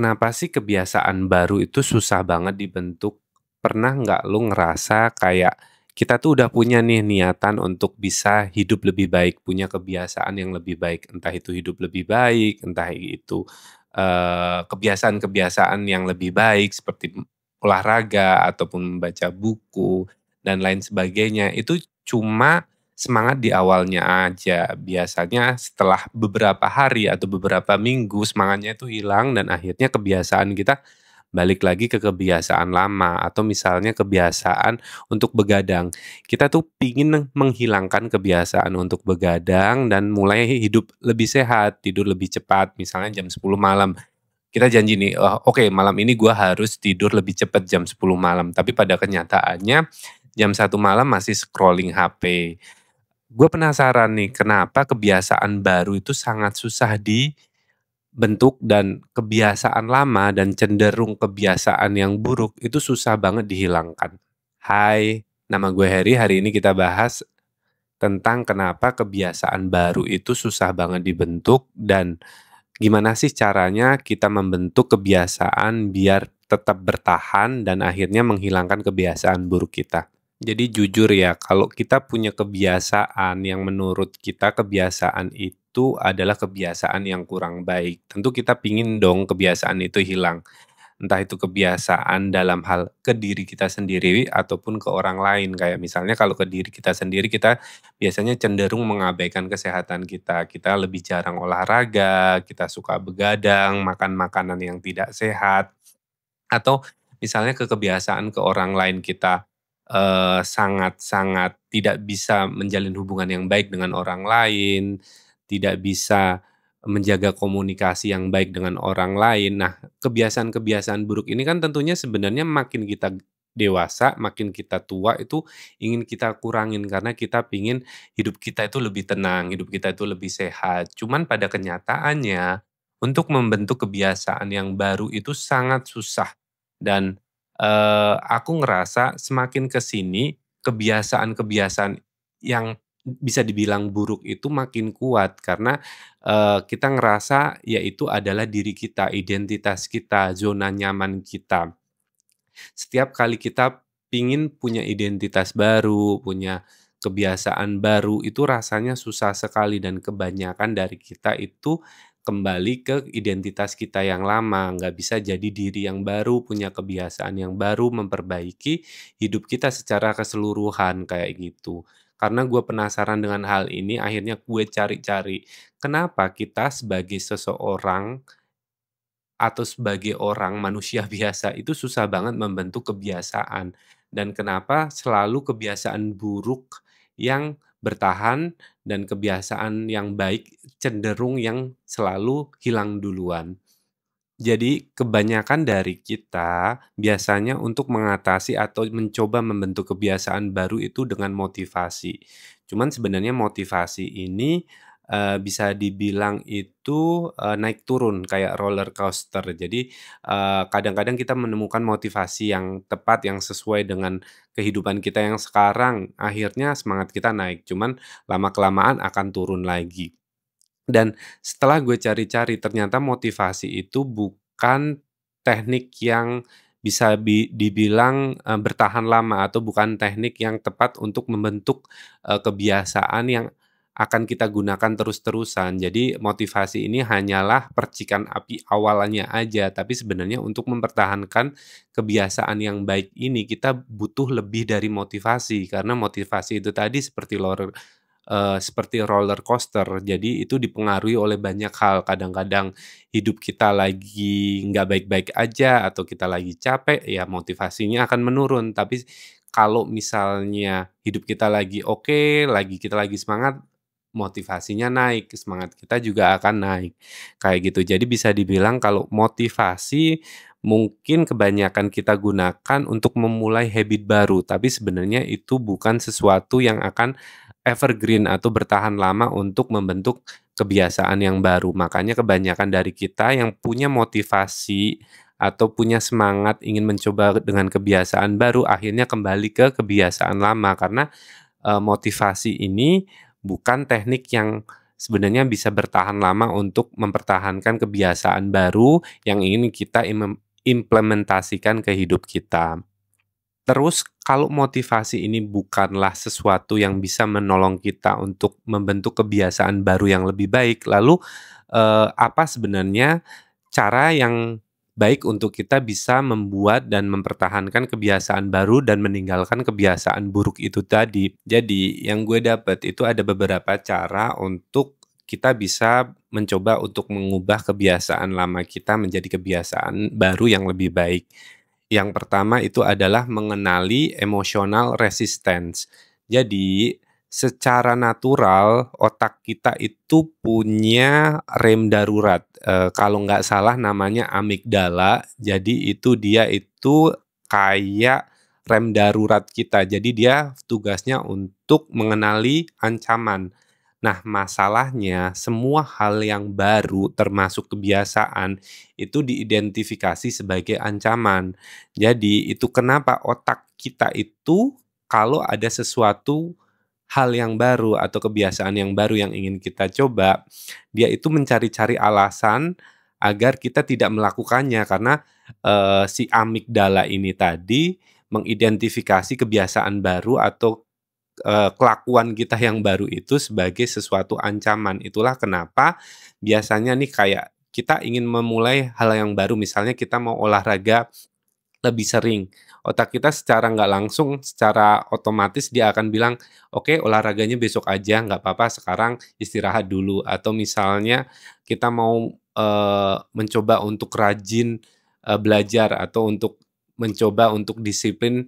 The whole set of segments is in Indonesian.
Kenapa sih kebiasaan baru itu susah banget dibentuk? Pernah nggak lu ngerasa kayak kita tuh udah punya nih niatan untuk bisa hidup lebih baik, punya kebiasaan yang lebih baik, entah itu hidup lebih baik, entah itu kebiasaan-kebiasaan yang lebih baik seperti olahraga ataupun membaca buku dan lain sebagainya. Itu cuma semangat di awalnya aja. Biasanya setelah beberapa hari atau beberapa minggu semangatnya itu hilang dan akhirnya kebiasaan kita balik lagi ke kebiasaan lama atau misalnya kebiasaan untuk begadang. Kita tuh pingin menghilangkan kebiasaan untuk begadang dan mulai hidup lebih sehat, tidur lebih cepat, misalnya jam 10 malam. Kita janji nih, "Oh, oke, malam ini gua harus tidur lebih cepat jam 10 malam." Tapi pada kenyataannya jam 1 malam masih scrolling HP. Gue penasaran nih, kenapa kebiasaan baru itu sangat susah dibentuk dan kebiasaan lama dan cenderung kebiasaan yang buruk itu susah banget dihilangkan. Hai, nama gue Heri. Hari ini kita bahas tentang kenapa kebiasaan baru itu susah banget dibentuk dan gimana sih caranya kita membentuk kebiasaan biar tetap bertahan dan akhirnya menghilangkan kebiasaan buruk kita. Jadi jujur ya, kalau kita punya kebiasaan yang menurut kita kebiasaan itu adalah kebiasaan yang kurang baik, tentu kita pingin dong kebiasaan itu hilang. Entah itu kebiasaan dalam hal ke diri kita sendiri ataupun ke orang lain. Kayak misalnya kalau ke diri kita sendiri, kita biasanya cenderung mengabaikan kesehatan kita. Kita lebih jarang olahraga, kita suka begadang, makan makanan yang tidak sehat, atau misalnya ke kebiasaan ke orang lain kita, sangat-sangat tidak bisa menjalin hubungan yang baik dengan orang lain, tidak bisa menjaga komunikasi yang baik dengan orang lain. Nah, kebiasaan-kebiasaan buruk ini kan tentunya sebenarnya makin kita dewasa, makin kita tua itu ingin kita kurangin karena kita pingin hidup kita itu lebih tenang, hidup kita itu lebih sehat. Cuman pada kenyataannya, untuk membentuk kebiasaan yang baru itu sangat susah. Dan, aku ngerasa semakin ke sini, kebiasaan-kebiasaan yang bisa dibilang buruk itu makin kuat karena, kita ngerasa ya itu adalah diri kita, identitas kita, zona nyaman kita. Setiap kali kita pingin punya identitas baru, punya kebiasaan baru, itu rasanya susah sekali dan kebanyakan dari kita itu kembali ke identitas kita yang lama, nggak bisa jadi diri yang baru, punya kebiasaan yang baru, memperbaiki hidup kita secara keseluruhan, kayak gitu. Karena gue penasaran dengan hal ini, akhirnya gue cari-cari, kenapa kita sebagai seseorang atau sebagai orang manusia biasa itu susah banget membentuk kebiasaan dan kenapa selalu kebiasaan buruk yang bertahan dan kebiasaan yang baik cenderung yang selalu hilang duluan. Jadi kebanyakan dari kita biasanya untuk mengatasi atau mencoba membentuk kebiasaan baru itu dengan motivasi. Cuman sebenarnya motivasi ini, bisa dibilang itu, naik turun kayak roller coaster. Jadi, kadang-kadang kita menemukan motivasi yang tepat, yang sesuai dengan kehidupan kita yang sekarang, akhirnya semangat kita naik, cuman lama-kelamaan akan turun lagi. Dan setelah gue cari-cari ternyata motivasi itu bukan teknik yang bisa dibilang, bertahan lama atau bukan teknik yang tepat untuk membentuk, kebiasaan yang akan kita gunakan terus-terusan. Jadi motivasi ini hanyalah percikan api awalnya aja, tapi sebenarnya untuk mempertahankan kebiasaan yang baik ini kita butuh lebih dari motivasi, karena motivasi itu tadi seperti roller coaster. Jadi itu dipengaruhi oleh banyak hal. Kadang-kadang hidup kita lagi nggak baik-baik aja atau kita lagi capek, ya motivasinya akan menurun. Tapi kalau misalnya hidup kita lagi oke, kita lagi semangat, motivasinya naik, semangat kita juga akan naik. Kayak gitu. Jadi bisa dibilang kalau motivasi mungkin kebanyakan kita gunakan untuk memulai habit baru, tapi sebenarnya itu bukan sesuatu yang akan evergreen atau bertahan lama untuk membentuk kebiasaan yang baru. Makanya kebanyakan dari kita yang punya motivasi atau punya semangat ingin mencoba dengan kebiasaan baru, akhirnya kembali ke kebiasaan lama karena, motivasi ini bukan teknik yang sebenarnya bisa bertahan lama untuk mempertahankan kebiasaan baru yang ingin kita implementasikan ke hidup kita. Terus kalau motivasi ini bukanlah sesuatu yang bisa menolong kita untuk membentuk kebiasaan baru yang lebih baik, lalu, apa sebenarnya cara yang baik untuk kita bisa membuat dan mempertahankan kebiasaan baru dan meninggalkan kebiasaan buruk itu tadi? Jadi yang gue dapat itu ada beberapa cara untuk kita bisa mencoba untuk mengubah kebiasaan lama kita menjadi kebiasaan baru yang lebih baik. Yang pertama itu adalah mengenali emotional resistance. Jadi, secara natural otak kita itu punya rem darurat, kalau nggak salah namanya amigdala. Jadi dia itu kayak rem darurat kita. Jadi dia tugasnya untuk mengenali ancaman. Nah, masalahnya semua hal yang baru termasuk kebiasaan itu diidentifikasi sebagai ancaman. Jadi itu kenapa otak kita itu kalau ada sesuatu hal yang baru atau kebiasaan yang baru yang ingin kita coba, dia itu mencari-cari alasan agar kita tidak melakukannya karena, si amigdala ini tadi mengidentifikasi kebiasaan baru atau kelakuan kita yang baru itu sebagai sesuatu ancaman. Itulah kenapa biasanya nih kayak kita ingin memulai hal yang baru, misalnya kita mau olahraga lebih sering. Otak kita secara nggak langsung, secara otomatis dia akan bilang, "Oke, olahraganya besok aja, nggak apa-apa, sekarang istirahat dulu." Atau misalnya kita mau, mencoba untuk rajin, belajar atau untuk mencoba untuk disiplin,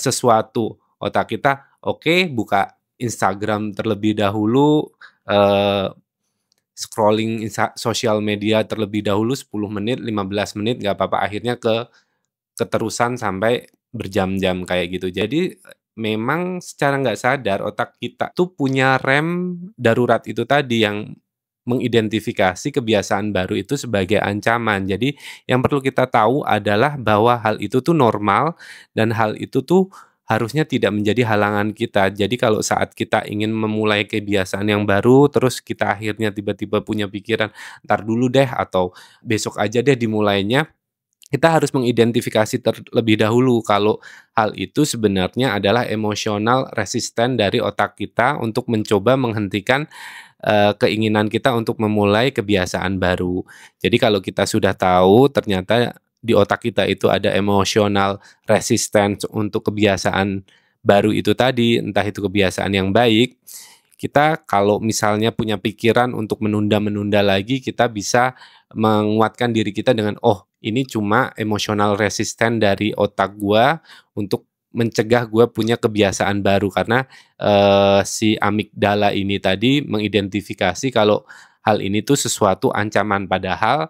sesuatu. Otak kita, "Oke, buka Instagram terlebih dahulu, eee, scrolling sosial media terlebih dahulu 10 menit, 15 menit, nggak apa-apa." Akhirnya keterusan sampai berjam-jam kayak gitu. Jadi, memang secara nggak sadar otak kita tuh punya rem darurat itu tadi yang mengidentifikasi kebiasaan baru itu sebagai ancaman. Jadi, yang perlu kita tahu adalah bahwa hal itu tuh normal dan hal itu tuh harusnya tidak menjadi halangan kita. Jadi kalau saat kita ingin memulai kebiasaan yang baru, terus kita akhirnya tiba-tiba punya pikiran, "Entar dulu deh," atau "Besok aja deh dimulainya." Kita harus mengidentifikasi terlebih dahulu kalau hal itu sebenarnya adalah emosional resisten dari otak kita untuk mencoba menghentikan, keinginan kita untuk memulai kebiasaan baru. Jadi kalau kita sudah tahu ternyata di otak kita itu ada emosional resistance untuk kebiasaan baru itu tadi, entah itu kebiasaan yang baik, kita kalau misalnya punya pikiran untuk menunda-menunda lagi, kita bisa menguatkan diri kita dengan, "Oh, ini cuma emosional resisten dari otak gua untuk mencegah gua punya kebiasaan baru." Karena, si amigdala ini tadi mengidentifikasi kalau hal ini tuh sesuatu ancaman, padahal,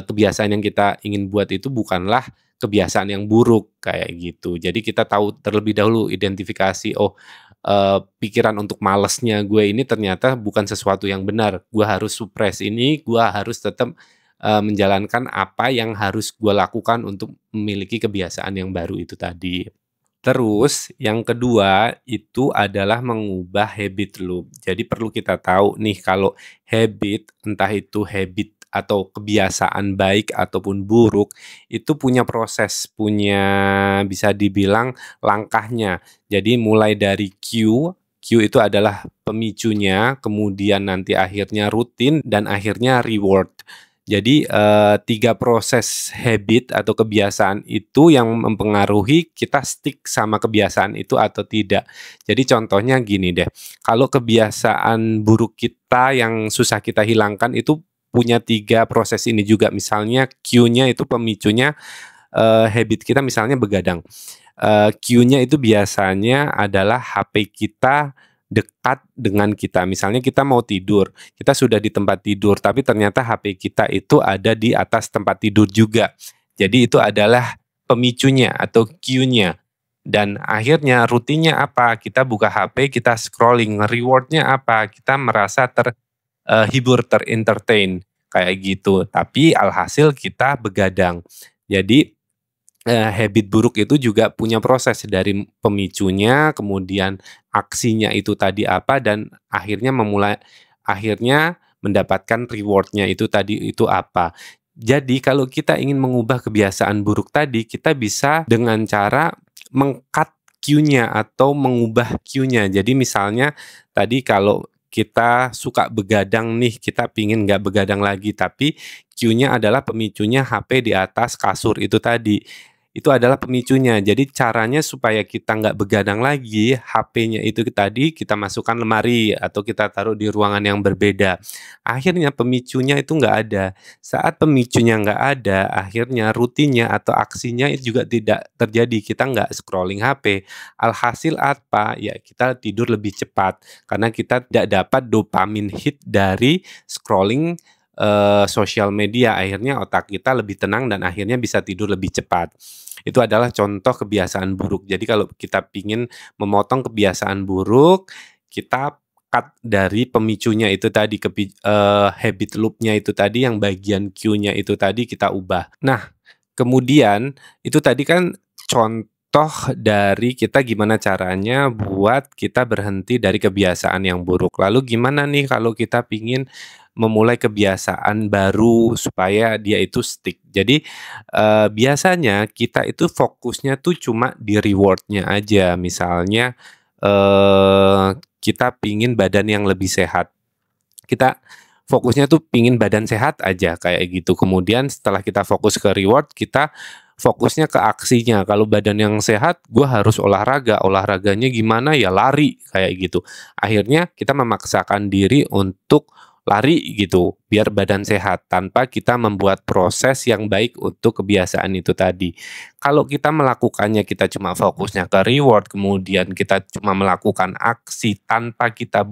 kebiasaan yang kita ingin buat itu bukanlah kebiasaan yang buruk, kayak gitu. Jadi kita tahu terlebih dahulu identifikasi, "Oh, pikiran untuk malesnya gue ini ternyata bukan sesuatu yang benar. Gue harus suppress ini, gue harus tetap, menjalankan apa yang harus gue lakukan untuk memiliki kebiasaan yang baru itu tadi." Terus yang kedua itu adalah mengubah habit loop. Jadi perlu kita tahu nih kalau habit, entah itu habit atau kebiasaan baik ataupun buruk, itu punya proses, punya bisa dibilang langkahnya. Jadi mulai dari cue itu adalah pemicunya, kemudian nanti akhirnya rutin dan akhirnya reward. Jadi, 3 proses habit atau kebiasaan itu yang mempengaruhi kita stick sama kebiasaan itu atau tidak. Jadi contohnya gini deh, kalau kebiasaan buruk kita yang susah kita hilangkan itu punya 3 proses ini juga. Misalnya cue-nya itu pemicunya, habit kita misalnya begadang. Cue-nya itu biasanya adalah HP kita dekat dengan kita. Misalnya kita mau tidur, kita sudah di tempat tidur, tapi ternyata HP kita itu ada di atas tempat tidur juga. Jadi itu adalah pemicunya atau cue-nya. Dan akhirnya rutinnya apa? Kita buka HP, kita scrolling. Reward-nya apa? Kita merasa terhibur, ter-entertain kayak gitu. Tapi alhasil kita begadang. Jadi habit buruk itu juga punya proses dari pemicunya, kemudian aksinya itu tadi apa, dan akhirnya akhirnya mendapatkan reward-nya itu tadi, itu apa. Jadi kalau kita ingin mengubah kebiasaan buruk tadi, kita bisa dengan cara meng-cut cue-nya atau mengubah cue-nya. Jadi misalnya tadi kalau kita suka begadang nih, kita pingin nggak begadang lagi, tapi cue-nya adalah pemicunya HP di atas kasur itu tadi. Itu adalah pemicunya. Jadi caranya supaya kita nggak begadang lagi, HP-nya itu tadi kita masukkan lemari atau kita taruh di ruangan yang berbeda. Akhirnya pemicunya itu nggak ada. Saat pemicunya nggak ada, akhirnya rutinnya atau aksinya itu juga tidak terjadi. Kita nggak scrolling HP. Alhasil apa? Ya kita tidur lebih cepat karena kita tidak dapat dopamin hit dari scrolling sosial media. Akhirnya otak kita lebih tenang dan akhirnya bisa tidur lebih cepat. Itu adalah contoh kebiasaan buruk. Jadi kalau kita ingin memotong kebiasaan buruk, kita cut dari pemicunya itu tadi, habit loop-nya itu tadi, yang bagian cue-nya itu tadi kita ubah. Nah, kemudian itu tadi kan contoh dari kita gimana caranya buat kita berhenti dari kebiasaan yang buruk. Lalu gimana nih kalau kita pingin memulai kebiasaan baru supaya dia itu stick. Jadi, biasanya kita itu fokusnya tuh cuma di reward-nya aja. Misalnya, kita pingin badan yang lebih sehat. Kita fokusnya tuh pingin badan sehat aja kayak gitu. Kemudian setelah kita fokus ke reward, kita fokusnya ke aksinya. Kalau badan yang sehat, gue harus olahraga. Olahraganya gimana? Ya lari kayak gitu. Akhirnya kita memaksakan diri untuk lari gitu, biar badan sehat tanpa kita membuat proses yang baik untuk kebiasaan itu tadi. Kalau kita melakukannya kita cuma fokusnya ke reward, kemudian kita cuma melakukan aksi tanpa kita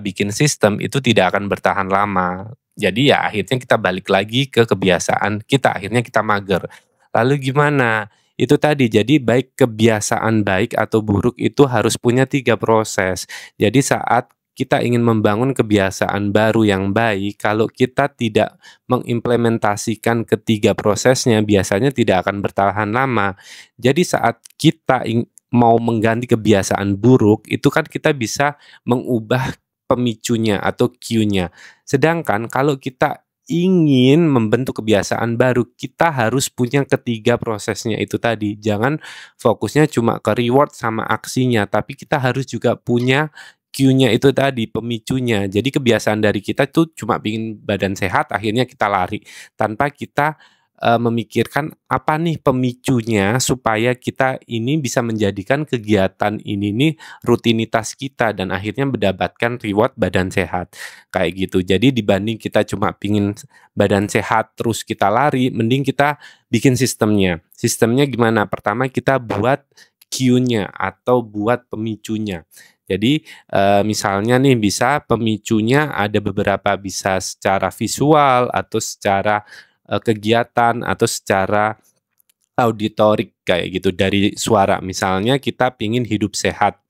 bikin sistem, itu tidak akan bertahan lama. Jadi ya akhirnya kita balik lagi ke kebiasaan kita, akhirnya kita mager. Lalu gimana? Itu tadi, jadi baik kebiasaan baik atau buruk itu harus punya 3 proses. Jadi saat kita ingin membangun kebiasaan baru yang baik, kalau kita tidak mengimplementasikan ketiga prosesnya, biasanya tidak akan bertahan lama. Jadi saat kita mau mengganti kebiasaan buruk, itu kan kita bisa mengubah pemicunya atau cue-nya. Sedangkan kalau kita ingin membentuk kebiasaan baru, kita harus punya ketiga prosesnya itu tadi. Jangan fokusnya cuma ke reward sama aksinya, tapi kita harus juga punya cue-nya itu tadi, pemicunya. Jadi kebiasaan dari kita tuh cuma pingin badan sehat, akhirnya kita lari. Tanpa kita memikirkan apa nih pemicunya supaya kita ini bisa menjadikan kegiatan ini nih rutinitas kita dan akhirnya mendapatkan reward badan sehat, kayak gitu. Jadi dibanding kita cuma pingin badan sehat terus kita lari, mending kita bikin sistemnya. Sistemnya gimana? Pertama kita buat cue-nya atau buat pemicunya. Jadi, misalnya nih bisa pemicunya ada beberapa, bisa secara visual atau secara, kegiatan atau secara auditorik kayak gitu dari suara. Misalnya kita pingin hidup sehat,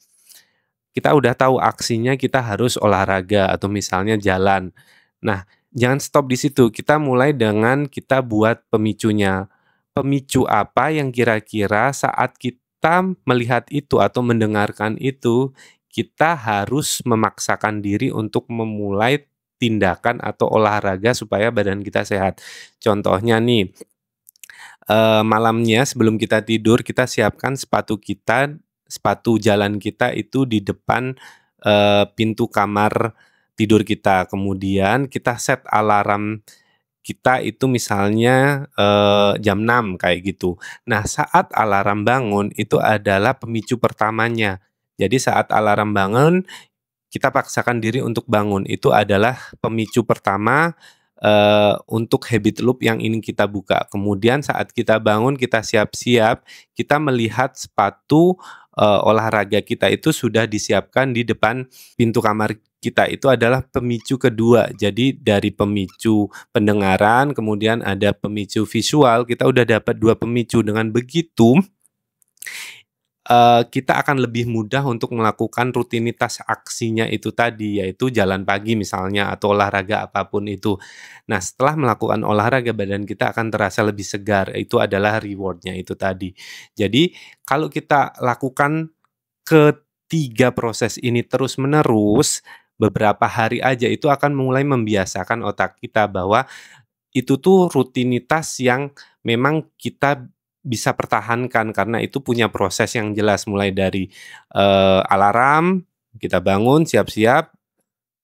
kita udah tahu aksinya kita harus olahraga atau misalnya jalan. Nah, jangan stop di situ, kita mulai dengan kita buat pemicunya. Pemicu apa yang kira-kira saat kita melihat itu atau mendengarkan itu, kita harus memaksakan diri untuk memulai tindakan atau olahraga supaya badan kita sehat. Contohnya nih, malamnya sebelum kita tidur kita siapkan sepatu jalan kita itu di depan, pintu kamar tidur kita. Kemudian kita set alarm kita itu misalnya, jam 6 kayak gitu. Nah, saat alarm bangun itu adalah pemicu pertamanya. Jadi saat alarm bangun, kita paksakan diri untuk bangun, itu adalah pemicu pertama, untuk habit loop yang ingin kita buka. Kemudian saat kita bangun, kita siap-siap, kita melihat sepatu, olahraga kita itu sudah disiapkan di depan pintu kamar kita, itu adalah pemicu kedua. Jadi dari pemicu pendengaran, kemudian ada pemicu visual, kita udah dapat 2 pemicu. Dengan begitu kita akan lebih mudah untuk melakukan rutinitas aksinya itu tadi, yaitu jalan pagi misalnya atau olahraga apapun itu. Nah, setelah melakukan olahraga badan kita akan terasa lebih segar, itu adalah reward-nya itu tadi. Jadi, kalau kita lakukan ketiga proses ini terus-menerus, beberapa hari aja itu akan mulai membiasakan otak kita bahwa itu tuh rutinitas yang memang kita bisa pertahankan karena itu punya proses yang jelas mulai dari, alarm, kita bangun, siap-siap,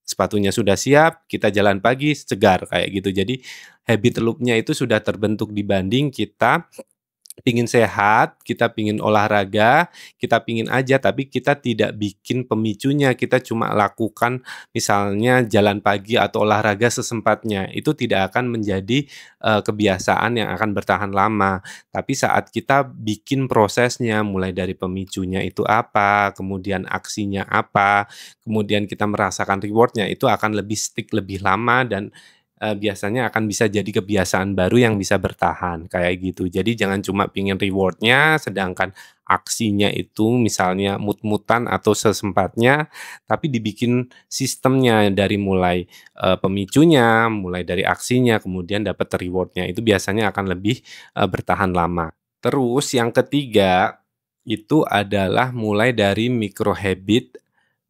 sepatunya sudah siap, kita jalan pagi, segar, kayak gitu. Jadi habit loop-nya itu sudah terbentuk dibanding kita pingin sehat, kita pingin olahraga, kita pingin aja tapi kita tidak bikin pemicunya, kita cuma lakukan misalnya jalan pagi atau olahraga sesempatnya, itu tidak akan menjadi, kebiasaan yang akan bertahan lama. Tapi saat kita bikin prosesnya, mulai dari pemicunya itu apa, kemudian aksinya apa, kemudian kita merasakan reward-nya, itu akan lebih stick lebih lama dan biasanya akan bisa jadi kebiasaan baru yang bisa bertahan, kayak gitu. Jadi jangan cuma pingin reward-nya, sedangkan aksinya itu misalnya mut-mutan atau sesempatnya, tapi dibikin sistemnya dari mulai, pemicunya, mulai dari aksinya, kemudian dapat reward-nya, itu biasanya akan lebih, bertahan lama. Terus yang ketiga, itu adalah mulai dari micro habit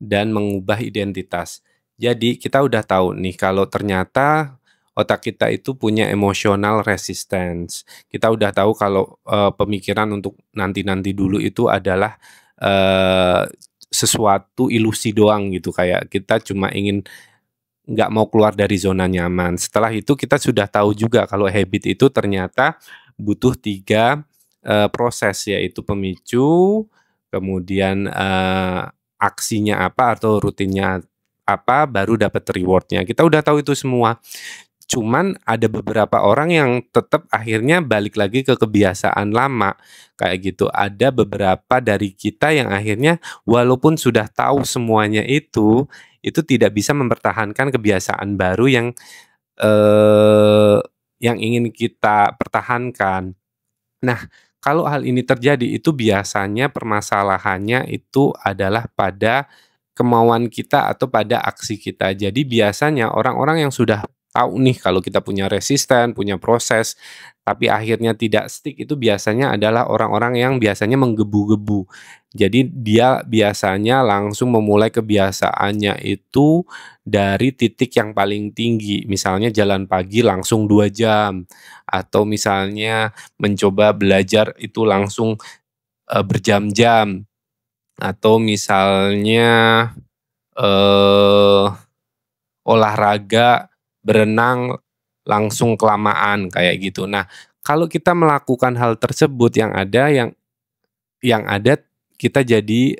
dan mengubah identitas. Jadi kita udah tahu nih kalau ternyata otak kita itu punya emotional resistance. Kita udah tahu kalau, pemikiran untuk nanti-nanti dulu itu adalah, eee, sesuatu ilusi doang gitu, kayak kita cuma ingin nggak mau keluar dari zona nyaman. Setelah itu kita sudah tahu juga kalau habit itu ternyata butuh 3 proses, yaitu pemicu, kemudian, aksinya apa atau rutinnya apa, baru dapat reward-nya. Kita udah tahu itu semua. Cuman ada beberapa orang yang tetap akhirnya balik lagi ke kebiasaan lama, kayak gitu. Ada beberapa dari kita yang akhirnya walaupun sudah tahu semuanya itu tidak bisa mempertahankan kebiasaan baru yang ingin kita pertahankan. Nah, kalau hal ini terjadi itu biasanya permasalahannya itu adalah pada kemauan kita atau pada aksi kita. Jadi biasanya orang-orang yang sudah tahu nih kalau kita punya resisten, punya proses, tapi akhirnya tidak stick itu biasanya adalah orang-orang yang biasanya menggebu-gebu. Jadi dia biasanya langsung memulai kebiasaannya itu dari titik yang paling tinggi. Misalnya jalan pagi langsung 2 jam atau misalnya mencoba belajar itu langsung, berjam-jam atau misalnya, eee, olahraga, berenang langsung kelamaan kayak gitu. Nah, kalau kita melakukan hal tersebut yang ada kita jadi,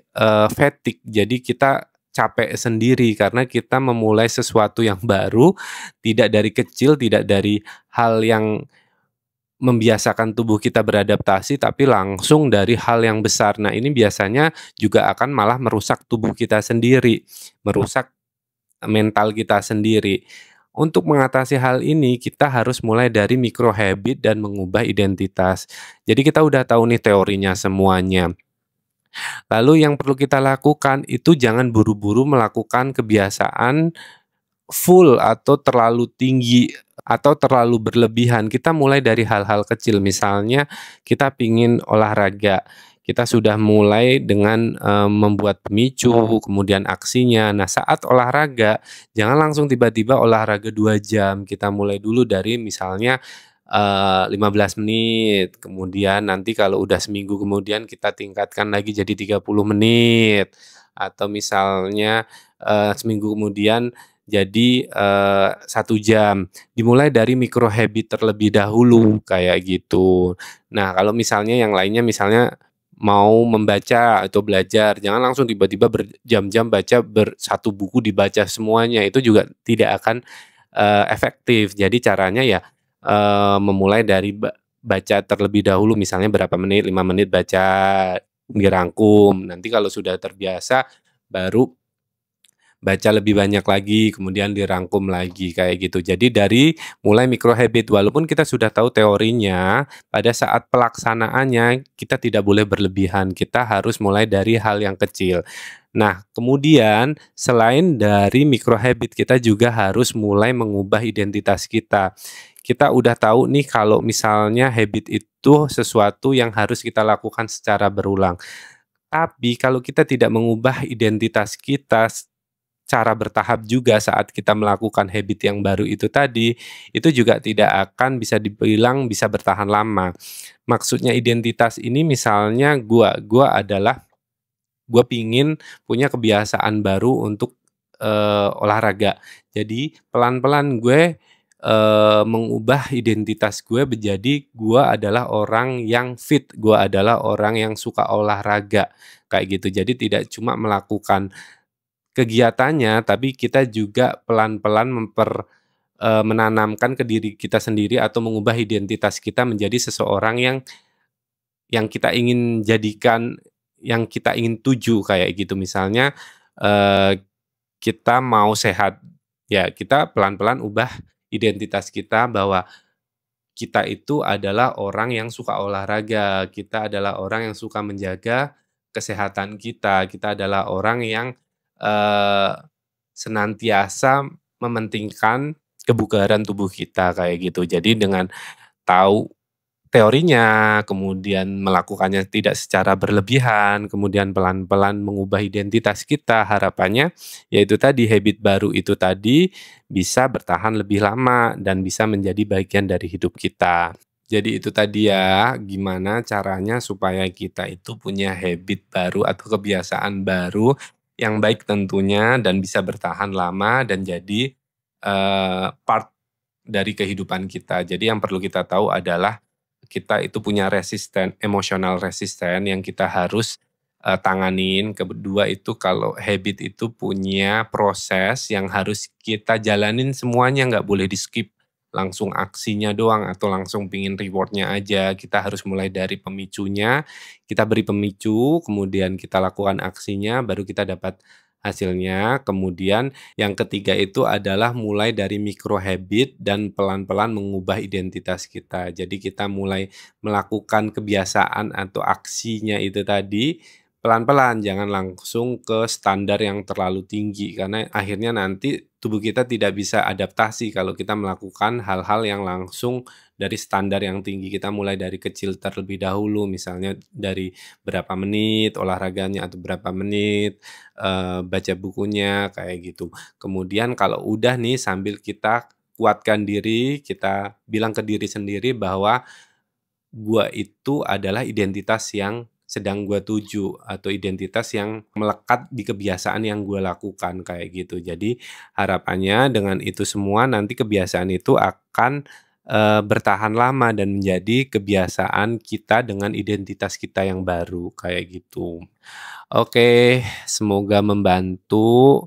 fatigue, jadi kita capek sendiri karena kita memulai sesuatu yang baru, tidak dari kecil, tidak dari hal yang membiasakan tubuh kita beradaptasi, tapi langsung dari hal yang besar. Nah, ini biasanya juga akan malah merusak tubuh kita sendiri, merusak mental kita sendiri. Untuk mengatasi hal ini, kita harus mulai dari micro habit dan mengubah identitas. Jadi kita udah tahu nih teorinya semuanya. Lalu yang perlu kita lakukan itu jangan buru-buru melakukan kebiasaan full atau terlalu tinggi atau terlalu berlebihan. Kita mulai dari hal-hal kecil, misalnya kita pingin olahraga, kita sudah mulai dengan, membuat pemicu, kemudian aksinya. Nah, saat olahraga, jangan langsung tiba-tiba olahraga 2 jam, kita mulai dulu dari misalnya, 15 menit, kemudian nanti kalau udah seminggu kemudian kita tingkatkan lagi jadi 30 menit, atau misalnya, seminggu kemudian jadi, 1 jam. Dimulai dari micro habit terlebih dahulu, kayak gitu. Nah, kalau misalnya yang lainnya misalnya mau membaca atau belajar, jangan langsung tiba-tiba berjam-jam baca satu buku dibaca semuanya, itu juga tidak akan, efektif. Jadi caranya ya, memulai dari baca terlebih dahulu, misalnya berapa menit, 5 menit baca, dirangkum. Nanti kalau sudah terbiasa, baru baca lebih banyak lagi, kemudian dirangkum lagi, kayak gitu. Jadi dari mulai micro habit, walaupun kita sudah tahu teorinya, pada saat pelaksanaannya kita tidak boleh berlebihan, kita harus mulai dari hal yang kecil. Nah, kemudian selain dari micro habit, kita juga harus mulai mengubah identitas kita. Kita udah tahu nih kalau misalnya habit itu sesuatu yang harus kita lakukan secara berulang. Tapi kalau kita tidak mengubah identitas kita cara bertahap juga saat kita melakukan habit yang baru itu tadi, itu juga tidak akan bisa dibilang bisa bertahan lama. Maksudnya identitas ini misalnya gua adalah gue pingin punya kebiasaan baru untuk, olahraga. Jadi pelan-pelan gue, mengubah identitas gue menjadi gue adalah orang yang fit, gue adalah orang yang suka olahraga, kayak gitu. Jadi tidak cuma melakukan kegiatannya, tapi kita juga pelan-pelan menanamkan ke diri kita sendiri atau mengubah identitas kita menjadi seseorang yang kita ingin jadikan, yang kita ingin tuju kayak gitu. Misalnya, eee, kita mau sehat, ya kita pelan-pelan ubah identitas kita bahwa kita itu adalah orang yang suka olahraga, kita adalah orang yang suka menjaga kesehatan kita adalah orang yang, eee, senantiasa mementingkan kebugaran tubuh kita, kayak gitu. Jadi dengan tahu teorinya, kemudian melakukannya tidak secara berlebihan, kemudian pelan-pelan mengubah identitas kita, harapannya yaitu tadi habit baru itu tadi bisa bertahan lebih lama dan bisa menjadi bagian dari hidup kita. Jadi itu tadi ya, gimana caranya supaya kita itu punya habit baru atau kebiasaan baru yang baik tentunya dan bisa bertahan lama dan jadi, part dari kehidupan kita. Jadi yang perlu kita tahu adalah kita itu punya emosional resisten yang kita harus, tanganin. Kedua itu kalau habit itu punya proses yang harus kita jalanin semuanya, nggak boleh di-skip, langsung aksinya doang atau langsung pingin rewardnya aja. Kita harus mulai dari pemicunya, kita beri pemicu, kemudian kita lakukan aksinya, baru kita dapat hasilnya. Kemudian yang ketiga itu adalah mulai dari micro habit dan pelan-pelan mengubah identitas kita. Jadi kita mulai melakukan kebiasaan atau aksinya itu tadi pelan-pelan, jangan langsung ke standar yang terlalu tinggi karena akhirnya nanti tubuh kita tidak bisa adaptasi kalau kita melakukan hal-hal yang langsung dari standar yang tinggi. Kita mulai dari kecil terlebih dahulu, misalnya dari berapa menit olahraganya atau berapa menit baca bukunya, kayak gitu. Kemudian kalau udah nih sambil kita kuatkan diri, kita bilang ke diri sendiri bahwa gua itu adalah identitas yang sedang gua tuju atau identitas yang melekat di kebiasaan yang gua lakukan, kayak gitu. Jadi harapannya dengan itu semua nanti kebiasaan itu akan, bertahan lama dan menjadi kebiasaan kita dengan identitas kita yang baru, kayak gitu. Oke, semoga membantu.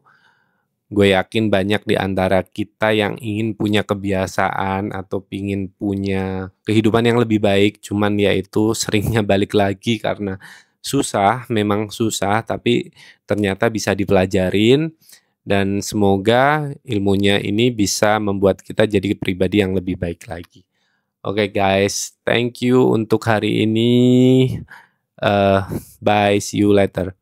Gue yakin banyak di antara kita yang ingin punya kebiasaan atau ingin punya kehidupan yang lebih baik, cuman ya itu seringnya balik lagi karena susah, memang susah, tapi ternyata bisa dipelajarin dan semoga ilmunya ini bisa membuat kita jadi pribadi yang lebih baik lagi. Oke guys, thank you untuk hari ini. Bye, see you later.